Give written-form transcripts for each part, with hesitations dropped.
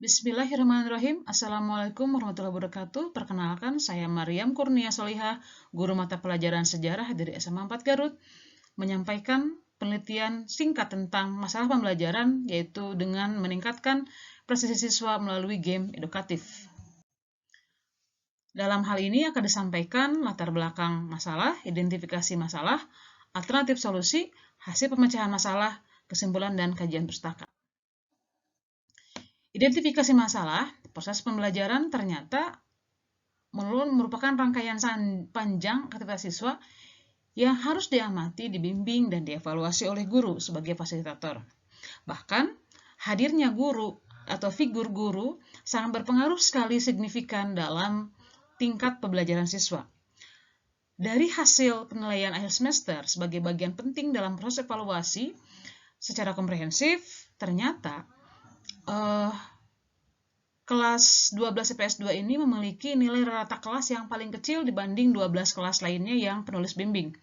Bismillahirrahmanirrahim. Assalamualaikum warahmatullahi wabarakatuh. Perkenalkan, saya Maryam Kurnia Solihah, guru mata pelajaran sejarah dari SMA 4 Garut, menyampaikan penelitian singkat tentang masalah pembelajaran, yaitu dengan meningkatkan prestasi siswa melalui game edukatif. Dalam hal ini akan disampaikan latar belakang masalah, identifikasi masalah, alternatif solusi, hasil pemecahan masalah, kesimpulan, dan kajian pustaka. Identifikasi masalah, proses pembelajaran ternyata merupakan rangkaian panjang aktivitas siswa yang harus diamati, dibimbing, dan dievaluasi oleh guru sebagai fasilitator. Bahkan, hadirnya guru atau figur guru sangat berpengaruh sekali signifikan dalam tingkat pembelajaran siswa. Dari hasil penilaian akhir semester sebagai bagian penting dalam proses evaluasi secara komprehensif, ternyata kelas 12 IPS 2 ini memiliki nilai rata kelas yang paling kecil dibanding 12 kelas lainnya yang penulis bimbing.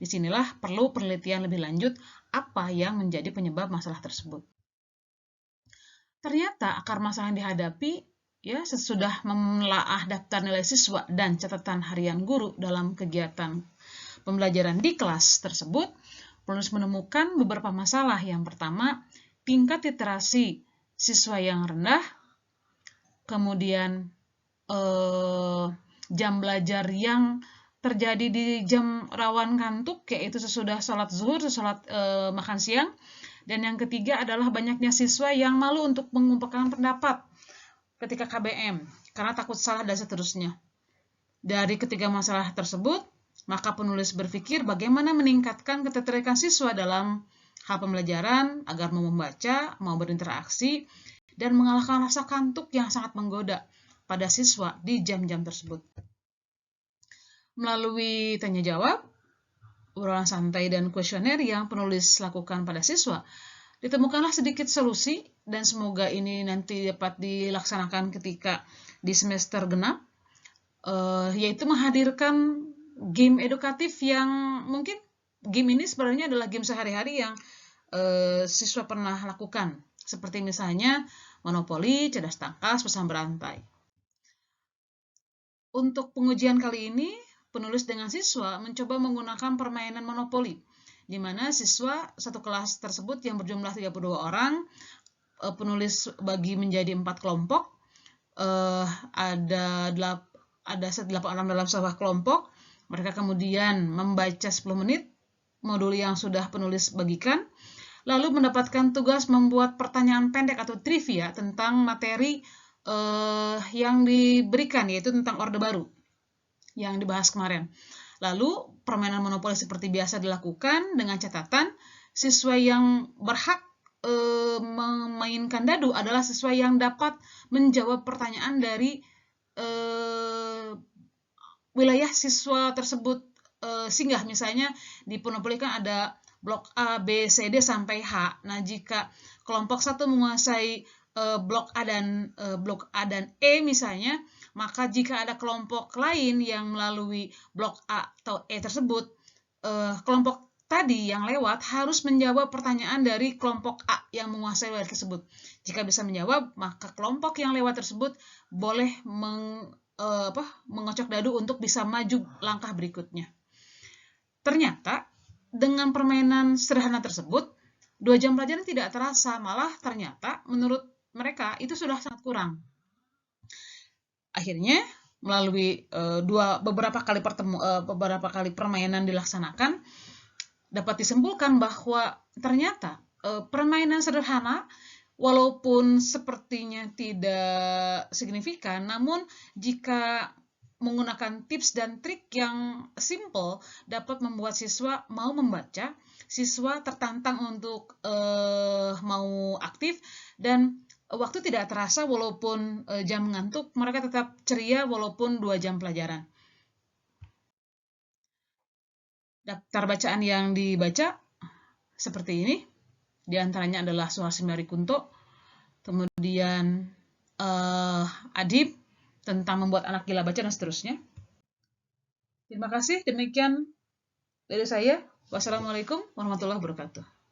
Disinilah perlu penelitian lebih lanjut apa yang menjadi penyebab masalah tersebut. Ternyata akar masalah yang dihadapi sesudah menelaah daftar nilai siswa dan catatan harian guru dalam kegiatan pembelajaran di kelas tersebut, penulis menemukan beberapa masalah. Yang pertama, tingkat literasi siswa yang rendah, kemudian jam belajar yang terjadi di jam rawan kantuk, yaitu sesudah sholat zuhur, sesudah makan siang. Dan yang ketiga adalah banyaknya siswa yang malu untuk mengungkapkan pendapat ketika KBM, karena takut salah dan seterusnya. Dari ketiga masalah tersebut, maka penulis berpikir bagaimana meningkatkan ketertarikan siswa dalam hal pembelajaran agar mau membaca, mau berinteraksi, dan mengalahkan rasa kantuk yang sangat menggoda pada siswa di jam-jam tersebut. Melalui tanya jawab, obrolan santai, dan kuesioner yang penulis lakukan pada siswa, ditemukanlah sedikit solusi, dan semoga ini nanti dapat dilaksanakan ketika di semester genap, yaitu menghadirkan game edukatif yang mungkin game ini sebenarnya adalah game sehari-hari yang siswa pernah lakukan, seperti misalnya monopoli, cerdas tangkas, pesan berantai. Untuk pengujian kali ini, penulis dengan siswa mencoba menggunakan permainan monopoli, di mana siswa satu kelas tersebut yang berjumlah 32 orang, penulis bagi menjadi 4 kelompok, ada 8 orang dalam sebuah kelompok. Mereka kemudian membaca 10 menit modul yang sudah penulis bagikan, lalu mendapatkan tugas membuat pertanyaan pendek atau trivia tentang materi yang diberikan, yaitu tentang Orde Baru yang dibahas kemarin. Lalu permainan monopoli seperti biasa dilakukan dengan catatan siswa yang berhak memainkan dadu adalah siswa yang dapat menjawab pertanyaan dari wilayah siswa tersebut singgah. Misalnya di monopoli kan ada blok A, B, C, D sampai H. Nah, jika kelompok satu menguasai blok A dan E misalnya, maka jika ada kelompok lain yang melalui blok A atau E tersebut, kelompok tadi yang lewat harus menjawab pertanyaan dari kelompok A yang menguasai wilayah tersebut. Jika bisa menjawab, maka kelompok yang lewat tersebut boleh mengocok dadu untuk bisa maju langkah berikutnya. Ternyata dengan permainan sederhana tersebut, 2 jam pelajaran tidak terasa, malah ternyata menurut mereka itu sudah sangat kurang. Akhirnya melalui beberapa kali permainan dilaksanakan, dapat disimpulkan bahwa ternyata permainan sederhana walaupun sepertinya tidak signifikan, namun jika menggunakan tips dan trik yang simple dapat membuat siswa mau membaca, siswa tertantang untuk mau aktif, dan waktu tidak terasa walaupun jam ngantuk, mereka tetap ceria walaupun 2 jam pelajaran. Daftar bacaan yang dibaca seperti ini, di antaranya adalah Suharsi Marikunto, kemudian Adib tentang membuat anak gila baca, dan seterusnya. Terima kasih, demikian dari saya. Wassalamualaikum warahmatullahi wabarakatuh.